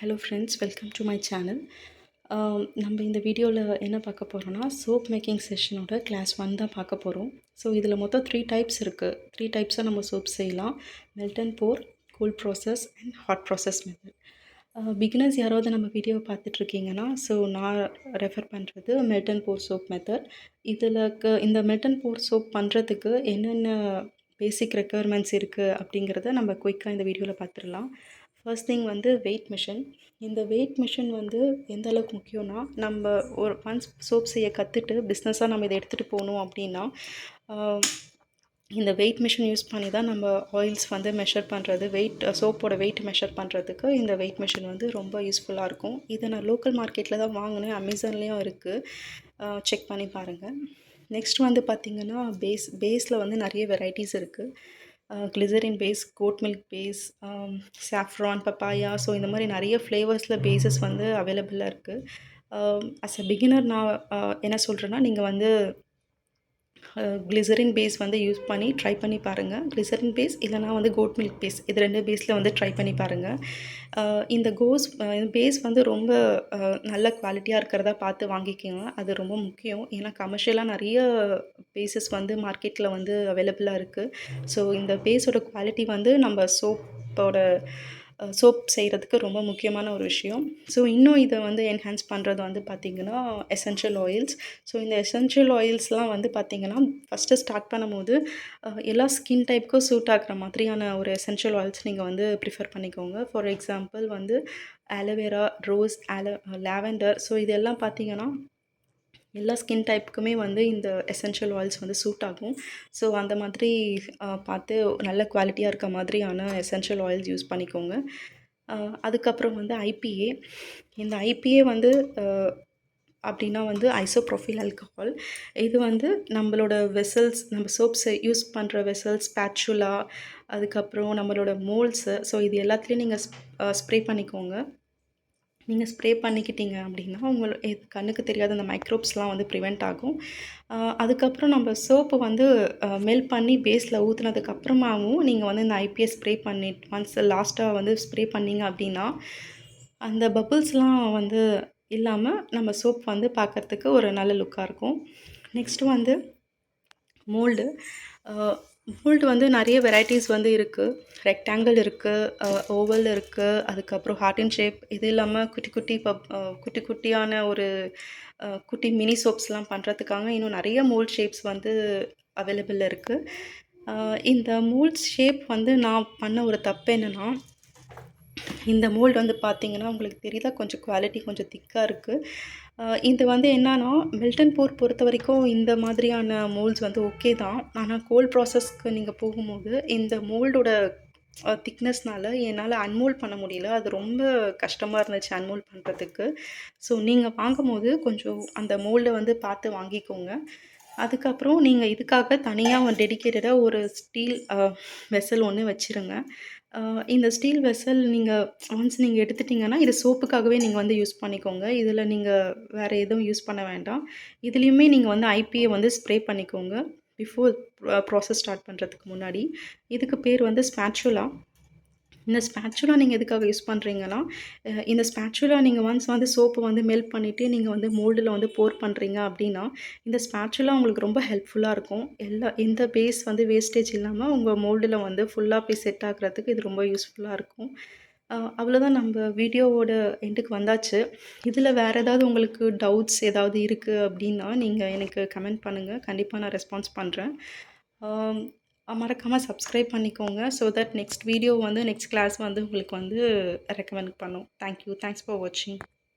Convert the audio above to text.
Hello friends, welcome to my channel. நம்ம இந்த வீடியோவில் என்ன பார்க்க போகிறோன்னா, சோப் மேக்கிங் செஷனோட கிளாஸ் 1 தான் பார்க்க போகிறோம். ஸோ இதில் மொத்தம் 3 டைப்ஸ் இருக்குது. 3 டைப்ஸாக நம்ம சோப் செய்யலாம். Melt and pour, cool process and hot process method. Beginners யாராவது நம்ம வீடியோவை பார்த்துட்ருக்கீங்கன்னா, ஸோ நான் ரெஃபர் பண்ணுறது melt and pour soap method. இந்த மெல்ட் அண்ட் போர் சோப் பண்ணுறதுக்கு என்னென்ன பேசிக் ரெக்குயர்மெண்ட்ஸ் இருக்குது அப்படிங்கிறத நம்ம குயிக்காக இந்த வீடியோவில் பார்த்துடலாம். ஃபர்ஸ்ட் திங் வந்து வெயிட் மிஷின். இந்த வெயிட் மிஷின் வந்து எந்த அளவுக்கு முக்கியம்னா, நம்ம ஒரு ஒன்ஸ் சோப் செய்ய கற்றுட்டு பிஸ்னஸாக நம்ம இதை எடுத்துகிட்டு போகணும் அப்படின்னா, இந்த வெயிட் மிஷின் யூஸ் பண்ணி தான் நம்ம ஆயில்ஸ் வந்து மெஷர் பண்ணுறது, சோப்போட வெயிட் மெஷர் பண்ணுறதுக்கு இந்த வெயிட் மிஷின் வந்து ரொம்ப யூஸ்ஃபுல்லாக இருக்கும். இதை நான் லோக்கல் மார்க்கெட்டில் தான் வாங்கினேன். அமேசான்லேயும் இருக்குது, செக் பண்ணி பாருங்கள். நெக்ஸ்ட் வந்து பார்த்திங்கன்னா பேஸில் வந்து நிறைய வெரைட்டிஸ் இருக்குது. Glycerin base, goat milk base, saffron, papaya, so இந்த மாதிரி நிறைய ஃப்ளேவர்ஸில் பேஸஸ் வந்து அவைலபிளாக இருக்குது. அஸ் அ பிகினர் நான் என்ன சொல்கிறேன்னா, நீங்கள் வந்து கிளிசரின் பேஸ் வந்து யூஸ் பண்ணி ட்ரை பண்ணி பாருங்கள். கிளிசரின் பேஸ் இல்லைனா வந்து கோட் மில்க் பேஸ், இது 2 பேஸில் வந்து ட்ரை பண்ணி பாருங்கள். இந்த பேஸ் வந்து ரொம்ப நல்ல குவாலிட்டியாக இருக்கிறதா பார்த்து வாங்கிக்கோங்க. அது ரொம்ப முக்கியம். ஏன்னா கமர்ஷியலாக நிறைய பேஸஸ் வந்து மார்க்கெட்டில் வந்து அவைலபிளாக இருக்குது. ஸோ இந்த பேஸோட குவாலிட்டி வந்து நம்ம சோப் செய்கிறதுக்கு ரொம்ப முக்கியமான ஒரு விஷயம். ஸோ இன்னும் இதை வந்து என்ஹான்ஸ் பண்ணுறது வந்து பார்த்திங்கன்னா எசென்ஷியல் ஆயில்ஸ். ஸோ இந்த எசென்ஷியல் ஆயில்ஸ்லாம் வந்து பார்த்திங்கன்னா ஃபஸ்ட்டு ஸ்டார்ட் பண்ணும்போது எல்லா ஸ்கின் டைப்புக்கும் சூட் ஆகிற மாதிரியான ஒரு எசென்ஷியல் ஆயில்ஸ் நீங்கள் வந்து ப்ரிஃபர் பண்ணிக்கோங்க. ஃபார் எக்ஸாம்பிள் வந்து ஆலோவேரா, ரோஸ், லாவெண்டர், ஸோ இதெல்லாம் பார்த்திங்கன்னா எல்லா ஸ்கின் டைப்புக்குமே வந்து இந்த எசென்ஷியல் ஆயில்ஸ் வந்து சூட் ஆகும். ஸோ அந்த மாதிரி பார்த்து நல்ல குவாலிட்டியாக இருக்க மாதிரியான எசென்ஷியல் ஆயில்ஸ் யூஸ் பண்ணிக்கோங்க. அதுக்கப்புறம் வந்து ஐபிஏ. இந்த ஐபிஏ வந்து அப்படின்னா வந்து ஐசோப்ரோஃபில் ஆல்கஹால். இது வந்து நம்மளோட வெசல்ஸ், நம்ம சோப்ஸ் யூஸ் பண்ணுற வெசல்ஸ், ஸ்பேச்சுலா, அதுக்கப்புறம் நம்மளோட மோல்ட்ஸு, ஸோ இது எல்லாத்துலேயும் நீங்கள் ஸ்ப்ரே பண்ணிக்கோங்க. நீங்கள் ஸ்ப்ரே பண்ணிக்கிட்டீங்க அப்படின்னா கண்ணுக்கு தெரியாத அந்த மைக்ரோப்ஸ்லாம் வந்து ப்ரிவெண்ட் ஆகும். அதுக்கப்புறம் நம்ம சோப்பு வந்து மெல்ட் பண்ணி பேஸில் ஊற்றுனதுக்கப்புறமாவும் நீங்கள் வந்து இந்த ஐபிஎஸ் ஸ்ப்ரே பண்ணி ஒன்ஸ் லாஸ்ட்டாக வந்து ஸ்ப்ரே பண்ணிங்க அப்படின்னா அந்த பபிள்ஸ்லாம் வந்து இல்லாமல் நம்ம சோப் வந்து பார்க்குறதுக்கு ஒரு நல்ல லுக்காக இருக்கும். நெக்ஸ்ட்டு வந்து மோல்டு. மோல்டு வந்து நிறைய வெரைட்டிஸ் வந்து இருக்குது. ரெக்டாங்கிள் இருக்குது, ஓவல் இருக்குது, அதுக்கப்புறம் ஹார்ட் இன் ஷேப், இது இல்லாமல் குட்டி குட்டியான ஒரு குட்டி மினி சோப்ஸ்லாம் பண்ணுறதுக்காக இன்னும் நிறைய மோல்ட் ஷேப்ஸ் வந்து அவைலபிள் இருக்குது. இந்த மோல்ட் ஷேப் வந்து நான் பண்ண ஒரு தப்பு என்னென்னா, இந்த மோல்டு வந்து பார்த்திங்கன்னா உங்களுக்கு தெரியுதா, கொஞ்சம் குவாலிட்டி கொஞ்சம் திக்காக இருக்குது. இது வந்து என்னன்னா, மெல்ட் அண்ட் போர் பொறுத்த வரைக்கும் இந்த மாதிரியான மோல்ட்ஸ் வந்து ஓகே தான். ஆனால் கோல்ட் ப்ராசஸ்க்கு நீங்கள் போகும்போது இந்த மோல்டோட திக்னஸ்னால் என்னால் அன்மோல்ட் பண்ண முடியல. அது ரொம்ப கஷ்டமாக இருந்துச்சு அன்மோல்ட் பண்ணுறதுக்கு. ஸோ நீங்கள் வாங்கும்போது கொஞ்சம் அந்த மோல்டை வந்து பார்த்து வாங்கிக்கோங்க. அதுக்கப்புறம் நீங்கள் இதுக்காக தனியாக டெடிக்கேட்டடாக ஒரு ஸ்டீல் வெசல் ஒன்று வச்சுருங்க. இந்த ஸ்டீல் வெசல் ஒன்ஸ் நீங்கள் எடுத்துட்டிங்கன்னா இது சோப்புக்காகவே நீங்கள் வந்து யூஸ் பண்ணிக்கோங்க. இதில் நீங்கள் வேறு எதுவும் யூஸ் பண்ண வேண்டாம். இதுலேயுமே நீங்கள் வந்து ஐபிஏ வந்து ஸ்ப்ரே பண்ணிக்கோங்க பிஃபோர் ப்ராசஸ் ஸ்டார்ட் பண்ணுறதுக்கு முன்னாடி. இதுக்கு பேர் வந்து ஸ்பேச்சுலா. இந்த ஸ்பேச்சுலா நீங்கள் எதுக்காக யூஸ் பண்ணுறீங்கன்னா, இந்த ஸ்பேச்சுலா நீங்கள் ஒன்ஸ் வந்து சோப்பு வந்து மெல்ட் பண்ணிவிட்டு நீங்கள் வந்து மோல்டில் வந்து போர் பண்ணுறீங்க அப்படின்னா, இந்த ஸ்பேச்சுலா உங்களுக்கு ரொம்ப ஹெல்ப்ஃபுல்லாக இருக்கும். எந்த பேஸ் வந்து வேஸ்டேஜ் இல்லாமல் உங்கள் மோல்டில் வந்து ஃபுல்லாக போய் செட் ஆகுறதுக்கு இது ரொம்ப யூஸ்ஃபுல்லாக இருக்கும். அவ்வளோதான், நம்ம வீடியோவோட எண்டுக்கு வந்தாச்சு. இதில் வேறு ஏதாவது உங்களுக்கு டவுட்ஸ் ஏதாவது இருக்குது அப்படின்னா நீங்கள் எனக்கு கமெண்ட் பண்ணுங்கள். கண்டிப்பாக நான் ரெஸ்பான்ஸ் பண்ணுறேன். மறக்காமல் சப்ஸ்கிரைப் பண்ணிக்கோங்க. ஸோ தட் நெக்ஸ்ட் கிளாஸ் வந்து உங்களுக்கு வந்து ரெக்கமெண்ட் பண்ணும். தேங்க்யூ. தேங்க்ஸ் ஃபார் வாட்சிங்.